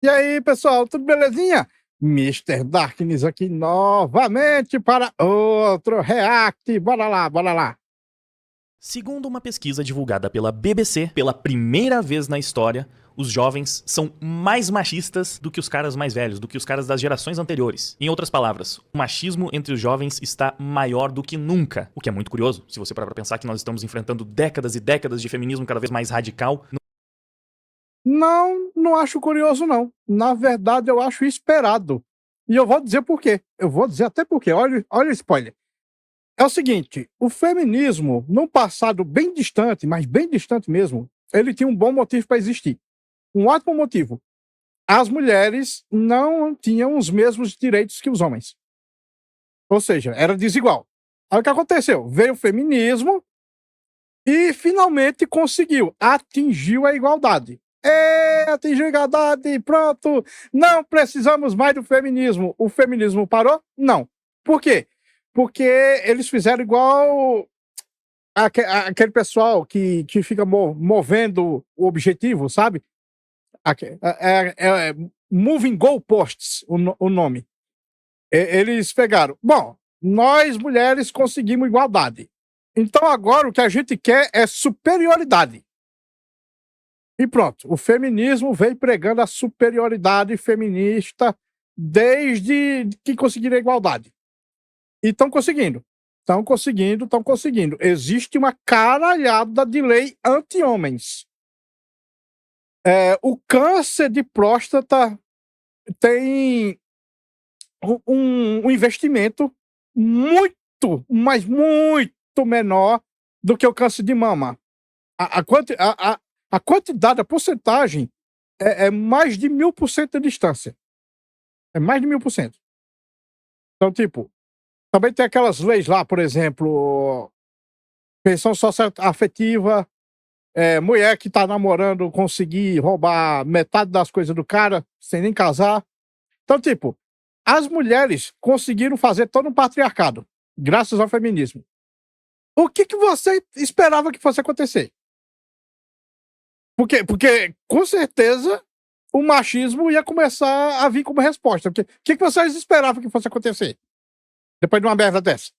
E aí, pessoal, tudo belezinha? Mister Darkness aqui novamente para outro React. Bora lá, bora lá. Segundo uma pesquisa divulgada pela BBC, pela primeira vez na história, os jovens são mais machistas do que os caras mais velhos, do que os caras das gerações anteriores. Em outras palavras, o machismo entre os jovens está maior do que nunca. O que é muito curioso, se você parar pra pensar que nós estamos enfrentando décadas e décadas de feminismo cada vez mais radical. Não acho curioso, não. Na verdade, eu acho esperado. E eu vou dizer por quê. Eu vou dizer até por quê. Olha o spoiler. É o seguinte, o feminismo, num passado bem distante, mas bem distante mesmo, ele tinha um bom motivo para existir. Um ótimo motivo. As mulheres não tinham os mesmos direitos que os homens. Ou seja, era desigual. Aí o que aconteceu? Veio o feminismo e finalmente atingiu a igualdade. Atingiu a igualdade, pronto. Não precisamos mais do feminismo. O feminismo parou? Não. Por quê? Porque eles fizeram igual aquele pessoal que fica movendo o objetivo, sabe? Moving Goalposts, o nome. Eles pegaram. Bom, nós mulheres conseguimos igualdade. Então agora o que a gente quer é superioridade. E pronto, o feminismo vem pregando a superioridade feminista desde que conseguiram a igualdade. E estão conseguindo. Existe uma caralhada de lei anti-homens. O câncer de próstata tem um investimento muito, mas muito menor do que o câncer de mama. A quantidade, a porcentagem é mais de 1000% de distância. É mais de 1000%. Então, tipo, também tem aquelas leis lá, por exemplo, pensão socioafetiva, mulher que tá namorando conseguir roubar metade das coisas do cara sem nem casar. Então, tipo, as mulheres conseguiram fazer todo um patriarcado, graças ao feminismo. O que você esperava que fosse acontecer? Porque com certeza, o machismo ia começar a vir como resposta. O que vocês esperavam que fosse acontecer? Depois de uma merda dessa.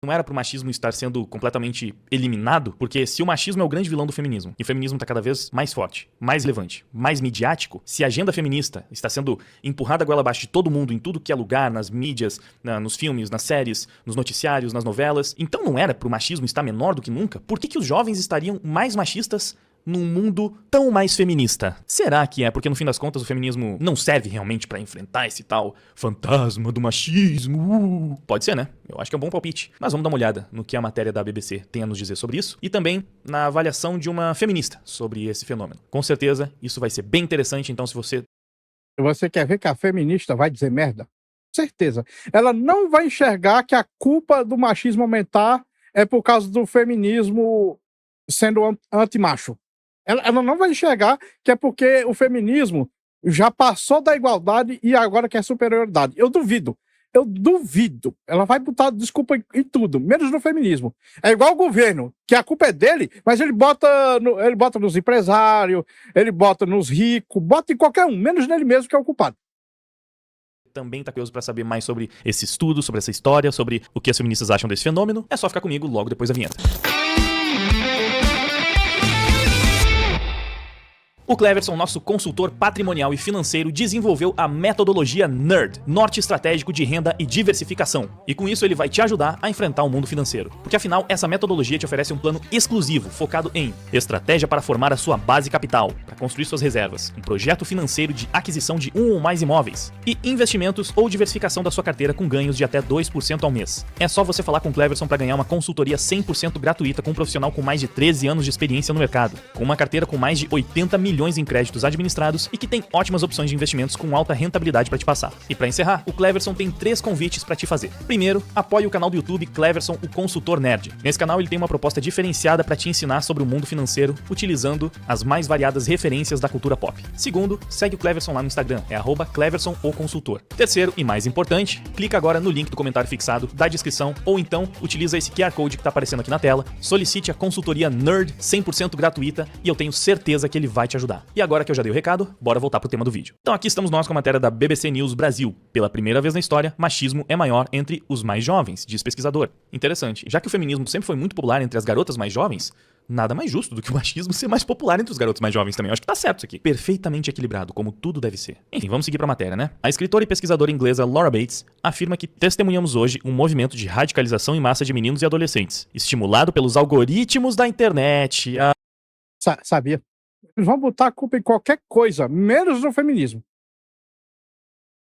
Não era pro machismo estar sendo completamente eliminado, porque se o machismo é o grande vilão do feminismo, e o feminismo tá cada vez mais forte, mais relevante, mais midiático, se a agenda feminista está sendo empurrada goela abaixo de todo mundo, em tudo que é lugar, nas mídias, nos filmes, nas séries, nos noticiários, nas novelas, então não era pro machismo estar menor do que nunca? Por que os jovens estariam mais machistas num mundo tão mais feminista? Será que é porque, no fim das contas, o feminismo não serve realmente pra enfrentar esse tal fantasma do machismo? Pode ser, né? Eu acho que é um bom palpite. Mas vamos dar uma olhada no que a matéria da BBC tem a nos dizer sobre isso e também na avaliação de uma feminista sobre esse fenômeno. Com certeza, isso vai ser bem interessante, então se você... Você quer ver que a feminista vai dizer merda? Certeza. Ela não vai enxergar que a culpa do machismo aumentar é por causa do feminismo sendo anti-macho. Ela não vai enxergar que é porque o feminismo já passou da igualdade e agora quer superioridade. Eu duvido. Ela vai botar desculpa em tudo, menos no feminismo. É igual o governo, que a culpa é dele, mas ele bota nos empresários, ele bota nos ricos, bota em qualquer um, menos nele mesmo que é o culpado. Também tá curioso pra saber mais sobre esse estudo, sobre essa história, sobre o que as feministas acham desse fenômeno, é só ficar comigo logo depois da vinheta. O Cleverson, nosso consultor patrimonial e financeiro, desenvolveu a metodologia NERD, Norte Estratégico de Renda e Diversificação. E com isso ele vai te ajudar a enfrentar o mundo financeiro. Porque afinal, essa metodologia te oferece um plano exclusivo, focado em estratégia para formar a sua base capital, para construir suas reservas, um projeto financeiro de aquisição de um ou mais imóveis, e investimentos ou diversificação da sua carteira com ganhos de até 2% ao mês. É só você falar com o Cleverson para ganhar uma consultoria 100% gratuita com um profissional com mais de 13 anos de experiência no mercado, com uma carteira com mais de 80 milhões em créditos administrados e que tem ótimas opções de investimentos com alta rentabilidade para te passar. E para encerrar, o Cleverson tem 3 convites para te fazer. Primeiro, apoie o canal do YouTube Cleverson, o Consultor Nerd. Nesse canal ele tem uma proposta diferenciada para te ensinar sobre o mundo financeiro, utilizando as mais variadas referências da cultura pop. Segundo, segue o Cleverson lá no Instagram, é @Cleverson o Consultor. Terceiro, e mais importante, clica agora no link do comentário fixado da descrição ou então utiliza esse QR Code que está aparecendo aqui na tela, solicite a consultoria Nerd 100% gratuita e eu tenho certeza que ele vai te ajudar. ajudar. E agora que eu já dei o recado, bora voltar pro tema do vídeo. Então aqui estamos nós com a matéria da BBC News Brasil. Pela primeira vez na história, machismo é maior entre os mais jovens, diz pesquisador. Interessante. Já que o feminismo sempre foi muito popular entre as garotas mais jovens, nada mais justo do que o machismo ser mais popular entre os garotos mais jovens também. Eu acho que tá certo isso aqui. Perfeitamente equilibrado, como tudo deve ser. Enfim, vamos seguir pra matéria, né? A escritora e pesquisadora inglesa Laura Bates afirma que testemunhamos hoje um movimento de radicalização em massa de meninos e adolescentes, estimulado pelos algoritmos da internet. Sabia? Eles vão botar a culpa em qualquer coisa, menos no feminismo.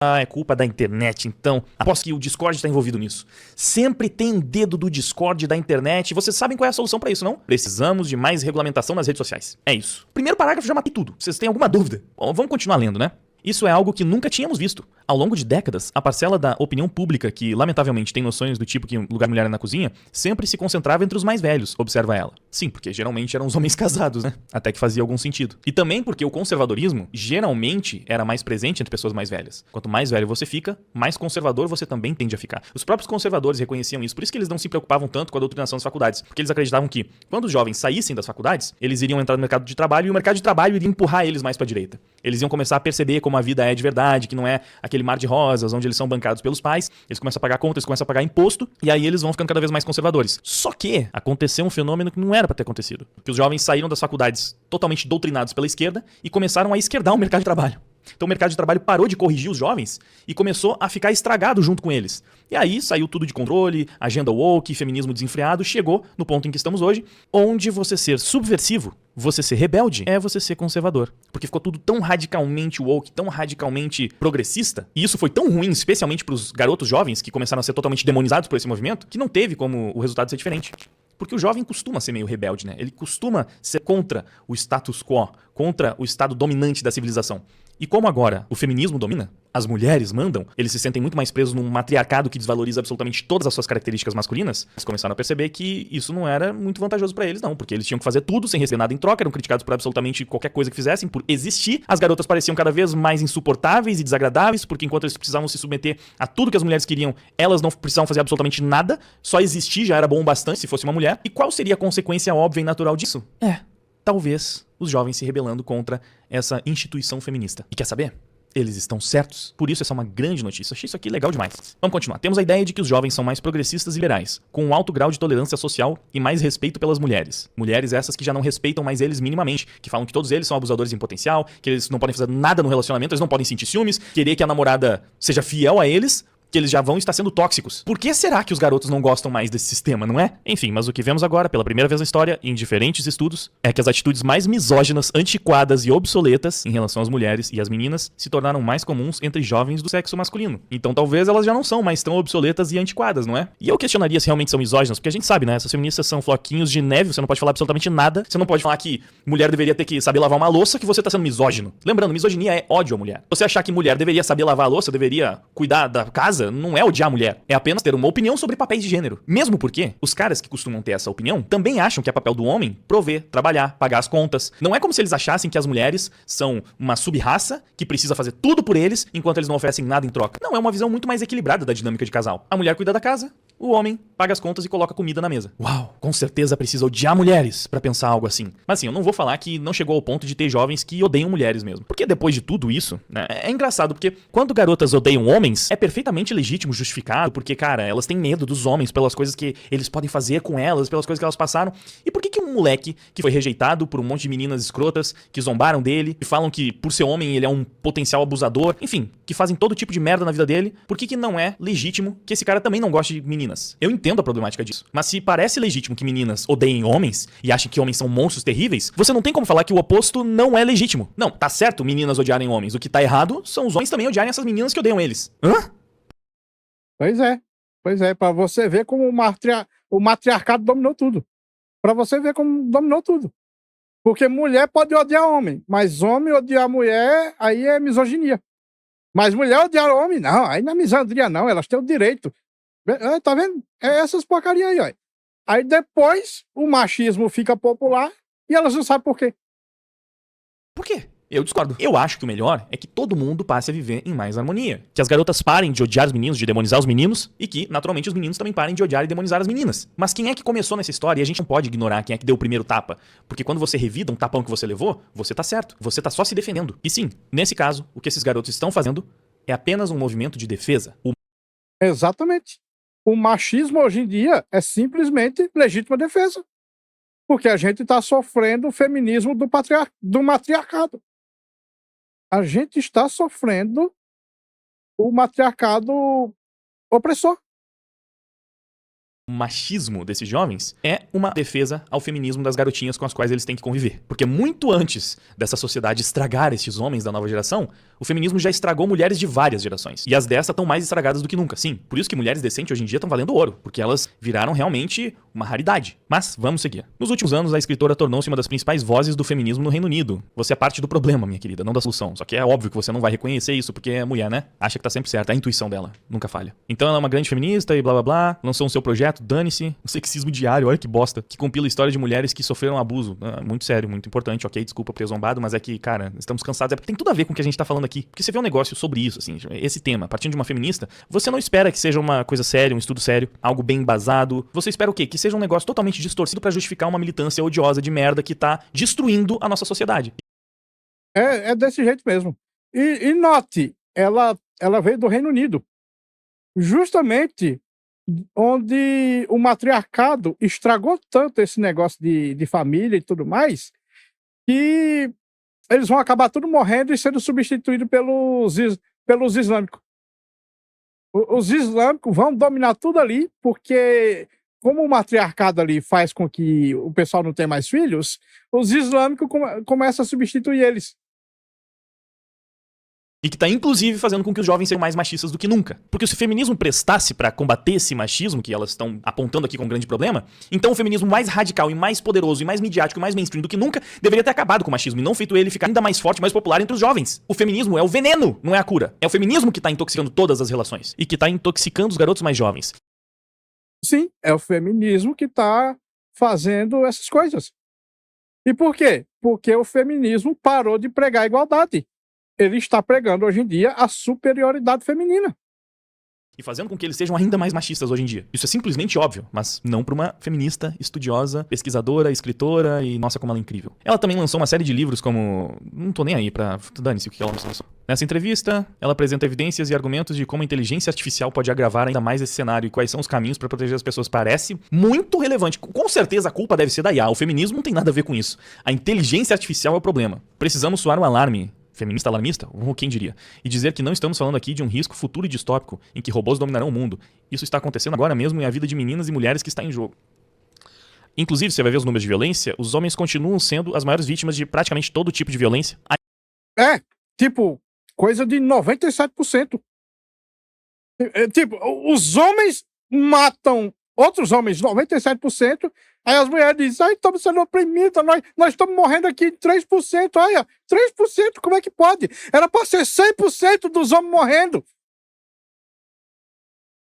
É culpa da internet, então. Aposto que o Discord está envolvido nisso. Sempre tem um dedo do Discord da internet. Vocês sabem qual é a solução para isso, não? Precisamos de mais regulamentação nas redes sociais. É isso. Primeiro parágrafo, já matei tudo. Vocês têm alguma dúvida? Bom, vamos continuar lendo, né? Isso é algo que nunca tínhamos visto. Ao longo de décadas, a parcela da opinião pública, que lamentavelmente tem noções do tipo que lugar mulher é na cozinha, sempre se concentrava entre os mais velhos, observa ela. Sim, porque geralmente eram os homens casados, né? Até que fazia algum sentido. E também porque o conservadorismo geralmente era mais presente entre pessoas mais velhas. Quanto mais velho você fica, mais conservador você também tende a ficar. Os próprios conservadores reconheciam isso, por isso que eles não se preocupavam tanto com a doutrinação das faculdades, porque eles acreditavam que, quando os jovens saíssem das faculdades, eles iriam entrar no mercado de trabalho e o mercado de trabalho iria empurrar eles mais pra direita. Eles iam começar a perceber como a vida é de verdade, que não é aquele mar de rosas, onde eles são bancados pelos pais, eles começam a pagar contas, eles começam a pagar imposto, e aí eles vão ficando cada vez mais conservadores. Só que aconteceu um fenômeno que não era pra ter acontecido. Que os jovens saíram das faculdades totalmente doutrinados pela esquerda e começaram a esquerdar o mercado de trabalho. Então o mercado de trabalho parou de corrigir os jovens e começou a ficar estragado junto com eles. E aí saiu tudo de controle, agenda woke, feminismo desenfreado, chegou no ponto em que estamos hoje, onde você ser subversivo, você ser rebelde, é você ser conservador. Porque ficou tudo tão radicalmente woke, tão radicalmente progressista, e isso foi tão ruim, especialmente para os garotos jovens, que começaram a ser totalmente demonizados por esse movimento, que não teve como o resultado ser diferente. Porque o jovem costuma ser meio rebelde, né? Ele costuma ser contra o status quo, contra o estado dominante da civilização. E como agora o feminismo domina, as mulheres mandam, eles se sentem muito mais presos num matriarcado que desvaloriza absolutamente todas as suas características masculinas, eles começaram a perceber que isso não era muito vantajoso pra eles, não, porque eles tinham que fazer tudo sem receber nada em troca, eram criticados por absolutamente qualquer coisa que fizessem, por existir. As garotas pareciam cada vez mais insuportáveis e desagradáveis, porque enquanto eles precisavam se submeter a tudo que as mulheres queriam, elas não precisavam fazer absolutamente nada, só existir já era bom o bastante se fosse uma mulher. E qual seria a consequência óbvia e natural disso? Talvez os jovens se rebelando contra essa instituição feminista. E quer saber? Eles estão certos. Por isso essa é uma grande notícia. Achei isso aqui legal demais. Vamos continuar. Temos a ideia de que os jovens são mais progressistas e liberais, com um alto grau de tolerância social e mais respeito pelas mulheres. Mulheres essas que já não respeitam mais eles minimamente, que falam que todos eles são abusadores em potencial, que eles não podem fazer nada no relacionamento, eles não podem sentir ciúmes, querer que a namorada seja fiel a eles, que eles já vão estar sendo tóxicos. Por que será que os garotos não gostam mais desse sistema, não é? Enfim, mas o que vemos agora, pela primeira vez na história, em diferentes estudos, é que as atitudes mais misóginas, antiquadas e obsoletas em relação às mulheres e às meninas se tornaram mais comuns entre jovens do sexo masculino. Então talvez elas já não são mais tão obsoletas e antiquadas, não é? E eu questionaria se realmente são misóginas, porque a gente sabe, né? Essas feministas são floquinhos de neve, você não pode falar absolutamente nada, você não pode falar que mulher deveria ter que saber lavar uma louça, que você tá sendo misógino. Lembrando, misoginia é ódio à mulher. Você achar que mulher deveria saber lavar a louça, deveria cuidar da casa, não é odiar a mulher, é apenas ter uma opinião sobre papéis de gênero. Mesmo porque os caras que costumam ter essa opinião também acham que é papel do homem prover, trabalhar, pagar as contas. Não é como se eles achassem que as mulheres são uma sub-raça que precisa fazer tudo por eles enquanto eles não oferecem nada em troca. Não, é uma visão muito mais equilibrada da dinâmica de casal. A mulher cuida da casa, o homem paga as contas e coloca comida na mesa. Uau, com certeza precisa odiar mulheres pra pensar algo assim. Mas assim, eu não vou falar que não chegou ao ponto de ter jovens que odeiam mulheres mesmo. Porque depois de tudo isso, né, é engraçado, porque quando garotas odeiam homens, é perfeitamente legítimo, justificado, porque, cara, elas têm medo dos homens pelas coisas que eles podem fazer com elas, pelas coisas que elas passaram. E por que um moleque que foi rejeitado por um monte de meninas escrotas que zombaram dele, e falam que por ser homem ele é um potencial abusador, enfim, que fazem todo tipo de merda na vida dele, por que não é legítimo que esse cara também não goste de meninas? Eu entendo a problemática disso, mas se parece legítimo que meninas odeiem homens e achem que homens são monstros terríveis, você não tem como falar que o oposto não é legítimo. Não, tá certo meninas odiarem homens, o que tá errado são os homens também odiarem essas meninas que odeiam eles. Hã? Pois é, pra você ver como o matriarcado dominou tudo. Pra você ver como dominou tudo. Porque mulher pode odiar homem, mas homem odiar mulher, aí é misoginia. Mas mulher odiar homem, não, aí não é misoginia não, elas têm o direito. Tá vendo? É essas porcarias aí, ó. Aí depois o machismo fica popular e elas não sabem por quê. Por quê? Eu discordo. Eu acho que o melhor é que todo mundo passe a viver em mais harmonia. Que as garotas parem de odiar os meninos, de demonizar os meninos, e que, naturalmente, os meninos também parem de odiar e demonizar as meninas. Mas quem é que começou nessa história? E a gente não pode ignorar quem é que deu o primeiro tapa. Porque quando você revida um tapão que você levou, você tá certo. Você tá só se defendendo. E sim, nesse caso, o que esses garotos estão fazendo é apenas um movimento de defesa. Exatamente. O machismo hoje em dia é simplesmente legítima defesa. Porque a gente está sofrendo o feminismo do matriarcado. A gente está sofrendo o matriarcado opressor. O machismo desses jovens é uma defesa ao feminismo das garotinhas com as quais eles têm que conviver. Porque muito antes dessa sociedade estragar esses homens da nova geração, o feminismo já estragou mulheres de várias gerações. E as dessa estão mais estragadas do que nunca. Sim, por isso que mulheres decentes hoje em dia estão valendo ouro, porque elas viraram realmente uma raridade. Mas vamos seguir. Nos últimos anos, a escritora tornou-se uma das principais vozes do feminismo no Reino Unido. Você é parte do problema, minha querida, não da solução. Só que é óbvio que você não vai reconhecer isso, porque é mulher, né? Acha que tá sempre certa, a intuição dela nunca falha. Então ela é uma grande feminista e blá blá blá, lançou um seu projeto, dane-se, o sexismo diário, olha que bosta, que compila a história de mulheres que sofreram abuso. Muito sério, muito importante, ok, desculpa por ter zombado, mas é que, cara, estamos cansados. Tem tudo a ver com o que a gente tá falando aqui. Porque você vê um negócio sobre isso, assim, esse tema, partindo de uma feminista, você não espera que seja uma coisa séria, um estudo sério, algo bem embasado. Você espera o quê? Que seja um negócio totalmente distorcido pra justificar uma militância odiosa de merda que tá destruindo a nossa sociedade. É desse jeito mesmo. E note, ela veio do Reino Unido. Justamente onde o matriarcado estragou tanto esse negócio de família e tudo mais, que eles vão acabar tudo morrendo e sendo substituídos pelos islâmicos. Os islâmicos vão dominar tudo ali, porque como o matriarcado ali faz com que o pessoal não tenha mais filhos, os islâmicos começam a substituir eles. E que tá inclusive fazendo com que os jovens sejam mais machistas do que nunca. Porque se o feminismo prestasse pra combater esse machismo que elas estão apontando aqui como um grande problema, então o feminismo mais radical e mais poderoso e mais midiático e mais mainstream do que nunca deveria ter acabado com o machismo e não feito ele ficar ainda mais forte e mais popular entre os jovens. O feminismo é o veneno, não é a cura. É o feminismo que tá intoxicando todas as relações e que tá intoxicando os garotos mais jovens. Sim, é o feminismo que tá fazendo essas coisas. E por quê? Porque o feminismo parou de pregar a igualdade. Ele está pregando hoje em dia a superioridade feminina. E fazendo com que eles sejam ainda mais machistas hoje em dia. Isso é simplesmente óbvio, mas não para uma feminista, estudiosa, pesquisadora, escritora e nossa como ela é incrível. Ela também lançou uma série de livros como... Não tô nem aí pra... Dane-se o que ela lançou. Nessa entrevista, ela apresenta evidências e argumentos de como a inteligência artificial pode agravar ainda mais esse cenário e quais são os caminhos para proteger as pessoas. Parece muito relevante. Com certeza a culpa deve ser da IA. O feminismo não tem nada a ver com isso. A inteligência artificial é o problema. Precisamos soar um alarme. Feminista alarmista? Quem diria? E dizer que não estamos falando aqui de um risco futuro e distópico em que robôs dominarão o mundo. Isso está acontecendo agora mesmo em a vida de meninas e mulheres que está em jogo. Inclusive, você vai ver os números de violência, os homens continuam sendo as maiores vítimas de praticamente todo tipo de violência. Tipo, coisa de 97%. Tipo, os homens matam outros homens, 97%. Aí as mulheres dizem, estamos sendo oprimidas, nós estamos morrendo aqui 3%, olha, 3%, como é que pode? Era para ser 100% dos homens morrendo.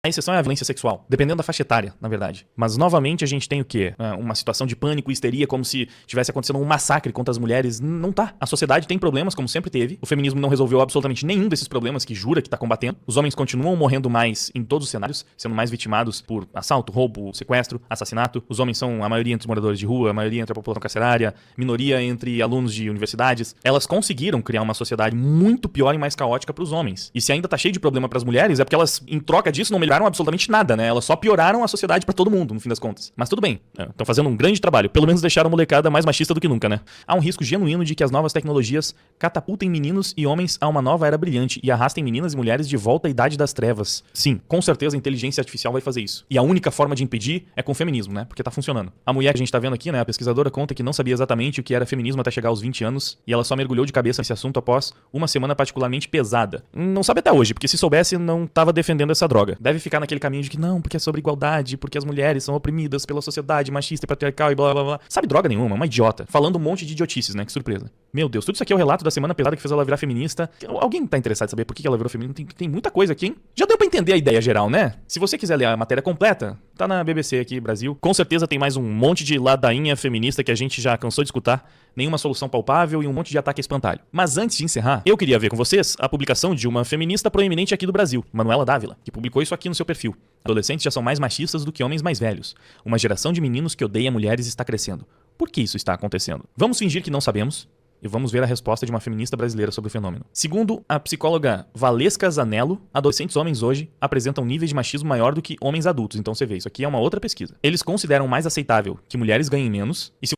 A exceção é a violência sexual, dependendo da faixa etária, na verdade. Mas, novamente, a gente tem o quê? Uma situação de pânico e histeria, como se tivesse acontecendo um massacre contra as mulheres. Não tá. A sociedade tem problemas, como sempre teve. O feminismo não resolveu absolutamente nenhum desses problemas que jura que tá combatendo. Os homens continuam morrendo mais em todos os cenários, sendo mais vitimados por assalto, roubo, sequestro, assassinato. Os homens são a maioria entre os moradores de rua, a maioria entre a população carcerária, minoria entre alunos de universidades. Elas conseguiram criar uma sociedade muito pior e mais caótica pros homens. E se ainda tá cheio de problema pras mulheres, é porque elas, em troca disso, não melhoraram absolutamente nada, né? Elas só pioraram a sociedade pra todo mundo, no fim das contas. Mas tudo bem, estão fazendo um grande trabalho. Pelo menos deixaram a molecada mais machista do que nunca, né? Há um risco genuíno de que as novas tecnologias catapultem meninos e homens a uma nova era brilhante e arrastem meninas e mulheres de volta à idade das trevas. Sim, com certeza a inteligência artificial vai fazer isso. E a única forma de impedir é com o feminismo, né? Porque tá funcionando. A mulher que a gente tá vendo aqui, né? A pesquisadora conta que não sabia exatamente o que era feminismo até chegar aos 20 anos e ela só mergulhou de cabeça nesse assunto após uma semana particularmente pesada. Não sabe até hoje, porque se soubesse não tava defendendo essa droga. Deve ficar naquele caminho de que não, porque é sobre igualdade, porque as mulheres são oprimidas pela sociedade machista e patriarcal e blá blá blá. Sabe droga nenhuma, uma idiota. Falando um monte de idiotices, né? Que surpresa. Meu Deus, tudo isso aqui é o relato da semana pesada que fez ela virar feminista. Alguém tá interessado em saber por que ela virou feminista? Tem muita coisa aqui, hein? Já deu pra entender a ideia geral, né? Se você quiser ler a matéria completa, tá na BBC aqui, Brasil. Com certeza tem mais um monte de ladainha feminista que a gente já cansou de escutar. Nenhuma solução palpável e um monte de ataque a espantalho. Mas antes de encerrar, eu queria ver com vocês a publicação de uma feminista proeminente aqui do Brasil, Manuela Dávila, que publicou isso aqui no seu perfil. Adolescentes já são mais machistas do que homens mais velhos. Uma geração de meninos que odeia mulheres está crescendo. Por que isso está acontecendo? Vamos fingir que não sabemos e vamos ver a resposta de uma feminista brasileira sobre o fenômeno. Segundo a psicóloga Valesca Zanello, adolescentes homens hoje apresentam níveis de machismo maior do que homens adultos. Então você vê, isso aqui é uma outra pesquisa. Eles consideram mais aceitável que mulheres ganhem menos e se...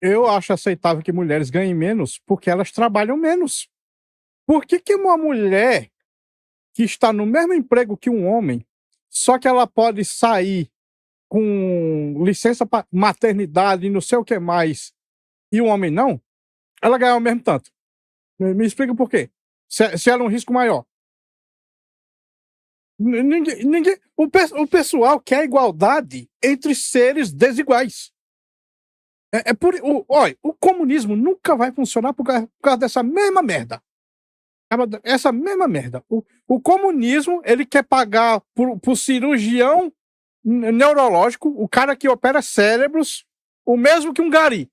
Eu acho aceitável que mulheres ganhem menos porque elas trabalham menos. Por que que uma mulher que está no mesmo emprego que um homem, só que ela pode sair com licença maternidade e não sei o que mais, e um homem não, ela ganha o mesmo tanto? Me explica por quê. Se ela é um risco maior. O pessoal quer igualdade entre seres desiguais. Olha, o comunismo nunca vai funcionar por causa dessa mesma merda. Essa mesma merda. O comunismo, ele quer pagar por cirurgião neurológico, o cara que opera cérebros, o mesmo que um gari.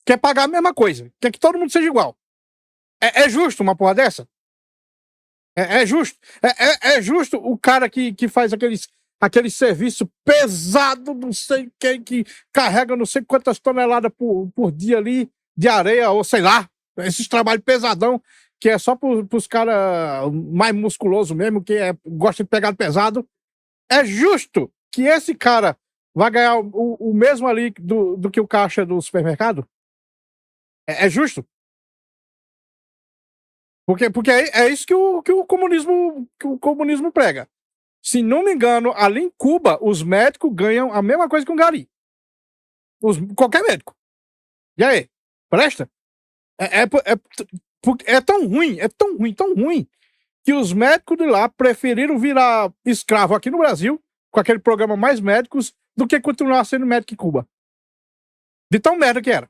Quer pagar a mesma coisa. Quer que todo mundo seja igual. É justo uma porra dessa? É justo? É justo o cara que faz aquele serviço pesado, não sei quem, que carrega não sei quantas toneladas por dia ali de areia, ou sei lá, esses trabalhos pesadão, que é só pros caras mais musculosos mesmo, que gosta de pegar pesado. É justo que esse cara vai ganhar o mesmo ali do que o caixa do supermercado? É justo? Porque é isso que o comunismo prega. Se não me engano, ali em Cuba, os médicos ganham a mesma coisa que um gari. Qualquer médico. E aí? Presta? É tão ruim, tão ruim, que os médicos de lá preferiram virar escravo aqui no Brasil, com aquele programa Mais Médicos, do que continuar sendo médico em Cuba. De tão merda que era.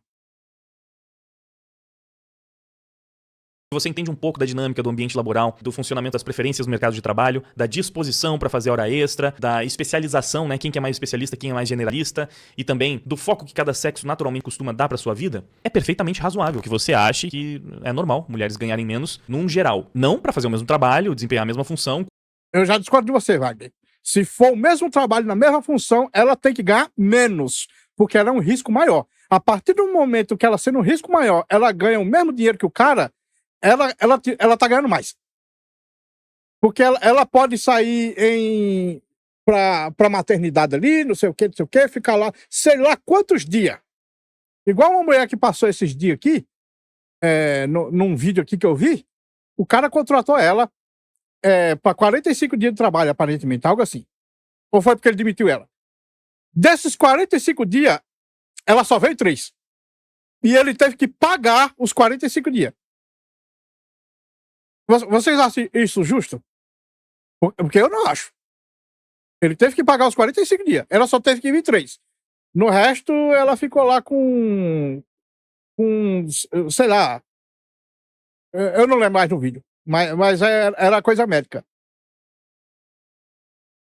Você entende um pouco da dinâmica do ambiente laboral, do funcionamento das preferências do mercado de trabalho, da disposição para fazer hora extra, da especialização, né? Quem que é mais especialista, quem é mais generalista, e também do foco que cada sexo naturalmente costuma dar para sua vida, é perfeitamente razoável que você ache que é normal mulheres ganharem menos num geral. Não para fazer o mesmo trabalho, desempenhar a mesma função. Eu já discordo de você, Wagner. Se for o mesmo trabalho na mesma função, ela tem que ganhar menos, porque ela é um risco maior. A partir do momento que ela sendo um risco maior, ela ganha o mesmo dinheiro que o cara, ela tá ganhando mais. Porque ela pode sair pra maternidade ali, não sei o que, ficar lá, sei lá quantos dias. Igual uma mulher que passou esses dias aqui, num vídeo aqui que eu vi, o cara contratou ela para 45 dias de trabalho, aparentemente, algo assim. Ou foi porque ele demitiu ela? Desses 45 dias, ela só veio 3. E ele teve que pagar os 45 dias. Vocês acham isso justo? Porque eu não acho. Ele teve que pagar os 45 dias. Ela só teve que vir 3. No resto, ela ficou lá com sei lá. Eu não lembro mais do vídeo. Mas era coisa médica.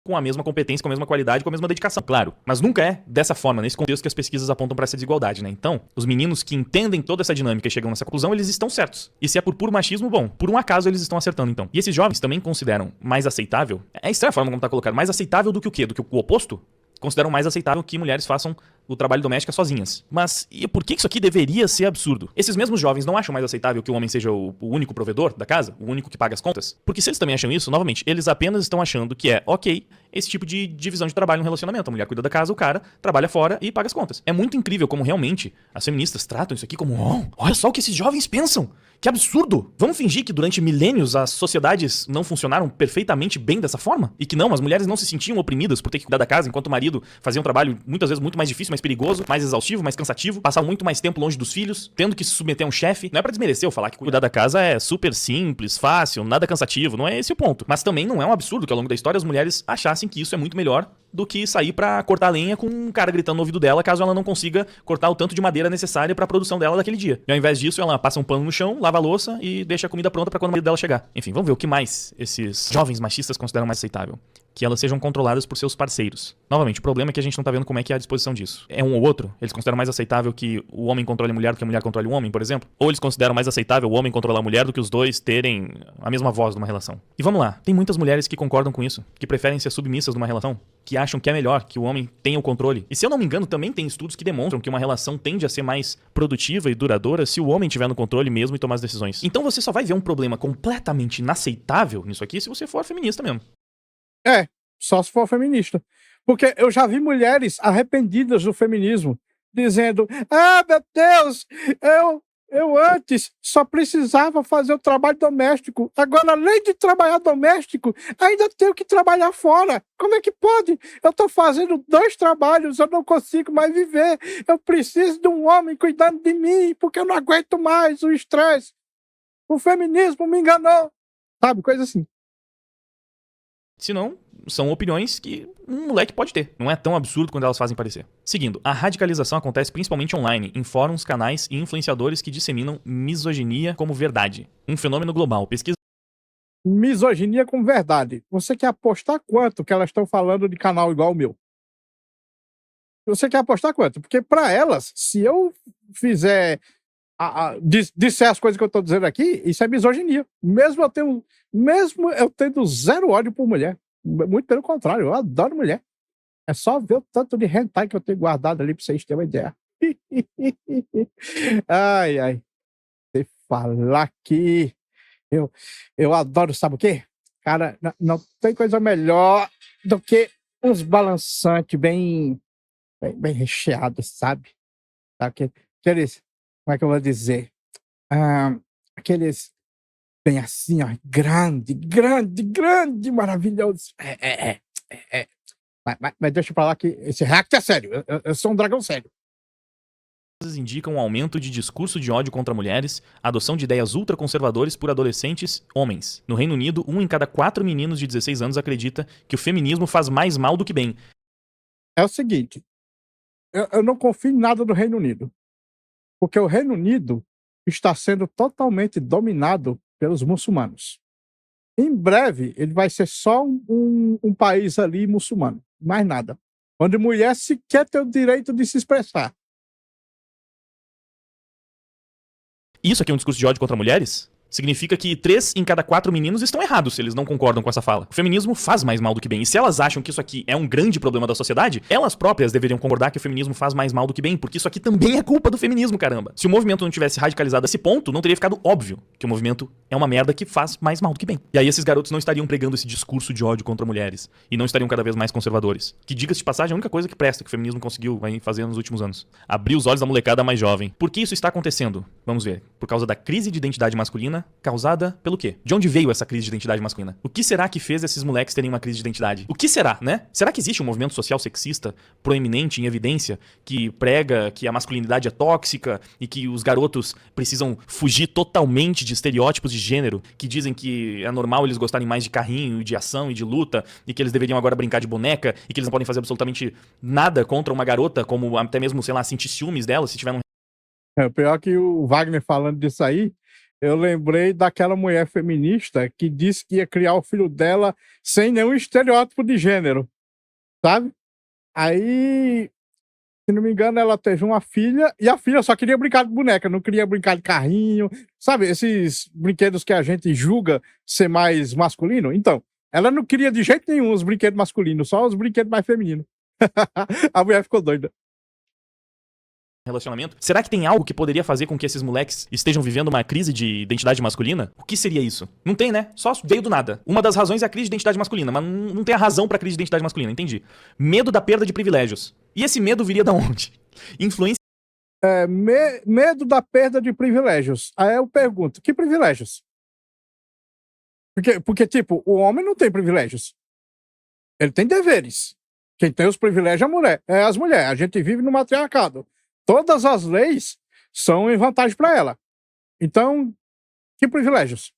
Com a mesma competência, com a mesma qualidade, com a mesma dedicação, claro. Mas nunca é dessa forma, nesse contexto que as pesquisas apontam para essa desigualdade, né? Então, os meninos que entendem toda essa dinâmica e chegam nessa conclusão, eles estão certos. E se é por puro machismo, bom, por um acaso eles estão acertando, então. E esses jovens também consideram mais aceitável, é estranha a forma como tá colocado, mais aceitável do que o quê? Do que o oposto? Consideram mais aceitável que mulheres façam o trabalho doméstico sozinhas. Mas e por que isso aqui deveria ser absurdo? Esses mesmos jovens não acham mais aceitável que o homem seja o único provedor da casa? O único que paga as contas? Porque se eles também acham isso, novamente, eles apenas estão achando que é ok esse tipo de divisão de trabalho no relacionamento. A mulher cuida da casa, o cara trabalha fora e paga as contas. É muito incrível como realmente as feministas tratam isso aqui como olha só o que esses jovens pensam! Que absurdo! Vamos fingir que durante milênios as sociedades não funcionaram perfeitamente bem dessa forma? E que não, as mulheres não se sentiam oprimidas por ter que cuidar da casa, enquanto o marido fazia um trabalho muitas vezes muito mais difícil, mais perigoso, mais exaustivo, mais cansativo, passava muito mais tempo longe dos filhos, tendo que se submeter a um chefe. Não é pra desmerecer eu falar que cuidar da casa é super simples, fácil, nada cansativo, não é esse o ponto. Mas também não é um absurdo que ao longo da história as mulheres achassem que isso é muito melhor do que sair pra cortar lenha com um cara gritando no ouvido dela, caso ela não consiga cortar o tanto de madeira necessária pra produção dela daquele dia. E ao invés disso, ela passa um pano no chão, lava a louça e deixa a comida pronta pra quando o marido dela chegar. Enfim, vamos ver o que mais esses jovens machistas consideram mais aceitável. Que elas sejam controladas por seus parceiros. Novamente, o problema é que a gente não tá vendo como é que é a disposição disso. É um ou outro? Eles consideram mais aceitável que o homem controle a mulher do que a mulher controle o homem, por exemplo? Ou eles consideram mais aceitável o homem controlar a mulher do que os dois terem a mesma voz numa relação? E vamos lá, tem muitas mulheres que concordam com isso, que preferem ser submissas numa relação, que acham que é melhor que o homem tenha o controle. E se eu não me engano, também tem estudos que demonstram que uma relação tende a ser mais produtiva e duradoura se o homem tiver no controle mesmo e tomar as decisões. Então você só vai ver um problema completamente inaceitável nisso aqui se você for feminista mesmo. É, só se for feminista. Porque eu já vi mulheres arrependidas do feminismo, dizendo: ah, meu Deus, eu antes só precisava fazer o trabalho doméstico. Agora, além de trabalhar doméstico, ainda tenho que trabalhar fora. Como é que pode? Eu estou fazendo 2 trabalhos, eu não consigo mais viver. Eu preciso de um homem cuidando de mim, porque eu não aguento mais o estresse. O feminismo me enganou. Sabe, coisa assim. Se não, são opiniões que um moleque pode ter. Não é tão absurdo quando elas fazem parecer. Seguindo, a radicalização acontece principalmente online, em fóruns, canais e influenciadores que disseminam misoginia como verdade. Um fenômeno global. Pesquisa Misoginia com verdade. Você quer apostar quanto que elas estão falando de canal igual o meu? Você quer apostar quanto? Porque para elas, se eu fizer disser as coisas que eu estou dizendo aqui, isso é misoginia. Mesmo eu tendo 0 ódio por mulher. Muito pelo contrário, eu adoro mulher. É só ver o tanto de hentai que eu tenho guardado ali para vocês terem uma ideia. Ai, ai. Você falar que eu adoro, sabe o quê? Cara, não tem coisa melhor do que uns balançantes bem recheados, sabe? Aqueles, como é que eu vou dizer? Aqueles bem assim, ó, grande, maravilhoso. Mas deixa eu falar que esse react é sério. Eu sou um dragão sério. indicam um aumento de discurso de ódio contra mulheres, adoção de ideias ultraconservadores por adolescentes homens. No Reino Unido, 1 em cada 4 meninos de 16 anos acredita que o feminismo faz mais mal do que bem. É o seguinte, eu não confio em nada do Reino Unido, porque o Reino Unido está sendo totalmente dominado pelos muçulmanos. Em breve, ele vai ser só um país ali muçulmano, mais nada, onde mulher sequer tem o direito de se expressar. Isso aqui é um discurso de ódio contra mulheres? Significa que 3 em cada 4 meninos estão errados se eles não concordam com essa fala. O feminismo faz mais mal do que bem. E se elas acham que isso aqui é um grande problema da sociedade, elas próprias deveriam concordar que o feminismo faz mais mal do que bem, porque isso aqui também é culpa do feminismo, caramba. Se o movimento não tivesse radicalizado a esse ponto, não teria ficado óbvio que o movimento é uma merda que faz mais mal do que bem. E aí esses garotos não estariam pregando esse discurso de ódio contra mulheres. E não estariam cada vez mais conservadores. Que, diga-se de passagem, é a única coisa que presta que o feminismo conseguiu fazer nos últimos anos. Abrir os olhos da molecada mais jovem. Por que isso está acontecendo? Vamos ver. Por causa da crise de identidade masculina causada pelo quê? De onde veio essa crise de identidade masculina? O que será que fez esses moleques terem uma crise de identidade? O que será, né? Será que existe um movimento social sexista proeminente em evidência que prega que a masculinidade é tóxica e que os garotos precisam fugir totalmente de estereótipos de gênero que dizem que é normal eles gostarem mais de carrinho, de ação e de luta e que eles deveriam agora brincar de boneca e que eles não podem fazer absolutamente nada contra uma garota, como até mesmo, sei lá, sentir ciúmes dela se tiver O pior que o Wagner falando disso aí, eu lembrei daquela mulher feminista que disse que ia criar o filho dela sem nenhum estereótipo de gênero, sabe? Aí, se não me engano, ela teve uma filha e a filha só queria brincar de boneca, não queria brincar de carrinho, sabe? Esses brinquedos que a gente julga ser mais masculino. Então, ela não queria de jeito nenhum os brinquedos masculinos, só os brinquedos mais femininos. A mulher ficou doida. relacionamento. Será que tem algo que poderia fazer com que esses moleques estejam vivendo uma crise de identidade masculina? O que seria isso? Não tem, né? Só veio do nada. Uma das razões é a crise de identidade masculina, mas não tem a razão pra crise de identidade masculina, entendi. Medo da perda de privilégios. E esse medo viria da onde? Influência. Medo da perda de privilégios. Aí eu pergunto, que privilégios? Porque, tipo, o homem não tem privilégios. Ele tem deveres. Quem tem os privilégios é as mulheres. A gente vive no matriarcado. Todas as leis são em vantagem para ela. Então, que privilégios?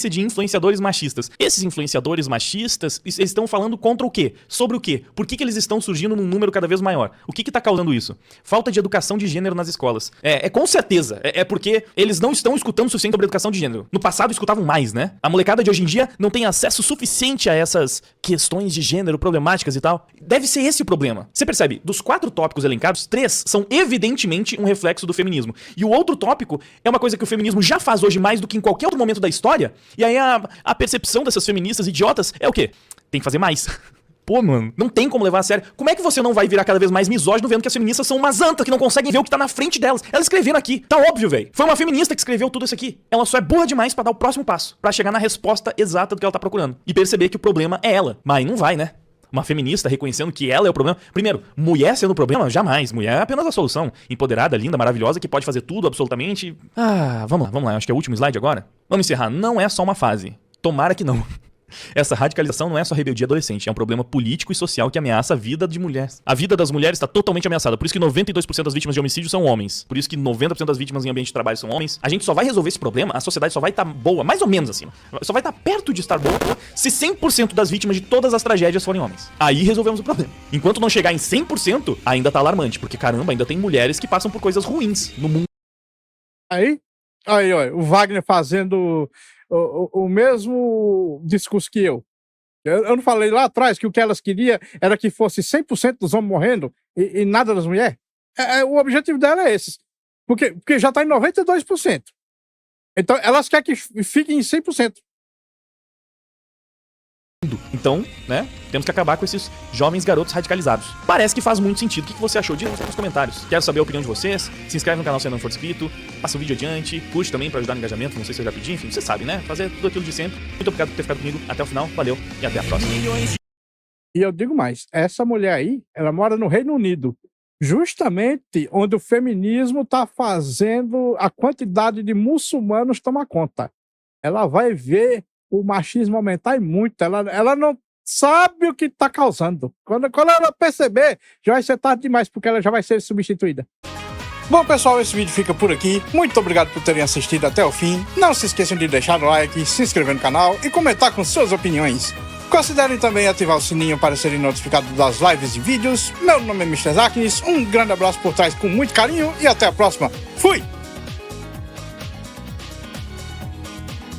de influenciadores machistas. Esses influenciadores machistas, eles estão falando contra o quê? Sobre o quê? Por que eles estão surgindo num número cada vez maior? O que tá causando isso? Falta de educação de gênero nas escolas. Com certeza. É porque eles não estão escutando o suficiente sobre educação de gênero. No passado escutavam mais, né? A molecada de hoje em dia não tem acesso suficiente a essas questões de gênero problemáticas e tal. Deve ser esse o problema. Você percebe? Dos 4 tópicos elencados, 3 são evidentemente um reflexo do feminismo. E o outro tópico é uma coisa que o feminismo já faz hoje mais do que em qualquer outro momento da história. E aí a percepção dessas feministas idiotas é o quê? Tem que fazer mais. Pô, mano, não tem como levar a sério. Como é que você não vai virar cada vez mais misógino vendo que as feministas são umas antas que não conseguem ver o que tá na frente delas? Elas escreveram aqui. Tá óbvio, velho. Foi uma feminista que escreveu tudo isso aqui. Ela só é burra demais pra dar o próximo passo, pra chegar na resposta exata do que ela tá procurando. E perceber que o problema é ela. Mas não vai, né? Uma feminista reconhecendo que ela é o problema. Primeiro, mulher sendo o problema? Jamais. Mulher é apenas a solução. Empoderada, linda, maravilhosa, que pode fazer tudo absolutamente. Vamos lá. Acho que é o último slide agora. Vamos encerrar. Não é só uma fase. Tomara que não. Essa radicalização não é só rebeldia adolescente, é um problema político e social que ameaça a vida de mulheres. A vida das mulheres está totalmente ameaçada, por isso que 92% das vítimas de homicídio são homens. Por isso que 90% das vítimas em ambiente de trabalho são homens. A gente só vai resolver esse problema, a sociedade só vai estar boa, mais ou menos assim. Só vai estar perto de estar boa se 100% das vítimas de todas as tragédias forem homens. Aí resolvemos o problema. Enquanto não chegar em 100%, ainda tá alarmante, porque caramba, ainda tem mulheres que passam por coisas ruins no mundo. Aí, ó, o Wagner fazendo o mesmo discurso que eu. Eu não falei lá atrás que o que elas queriam era que fosse 100% dos homens morrendo e nada das mulheres? O objetivo dela é esse. Porque já está em 92%. Então, elas querem que fique em 100%. Então, né, temos que acabar com esses jovens garotos radicalizados. Parece que faz muito sentido. O que você achou disso? Nos comentários. Quero saber a opinião de vocês. Se inscreve no canal se ainda não for inscrito. Passa o vídeo adiante. Curte também pra ajudar no engajamento. Não sei se eu já pedi. Enfim, você sabe, né? Fazer tudo aquilo de sempre. Muito obrigado por ter ficado comigo. Até o final. Valeu e até a próxima. E eu digo mais. Essa mulher aí, ela mora no Reino Unido. Justamente onde o feminismo tá fazendo a quantidade de muçulmanos tomar conta. Ela vai ver o machismo aumentar e muito. Ela não sabe o que está causando. Quando ela perceber, já vai ser tarde demais, porque ela já vai ser substituída. Bom, pessoal, esse vídeo fica por aqui. Muito obrigado por terem assistido até o fim. Não se esqueçam de deixar o like, se inscrever no canal e comentar com suas opiniões. Considerem também ativar o sininho para serem notificados das lives e vídeos. Meu nome é Mr. Zaknis. Um grande abraço por trás com muito carinho e até a próxima. Fui!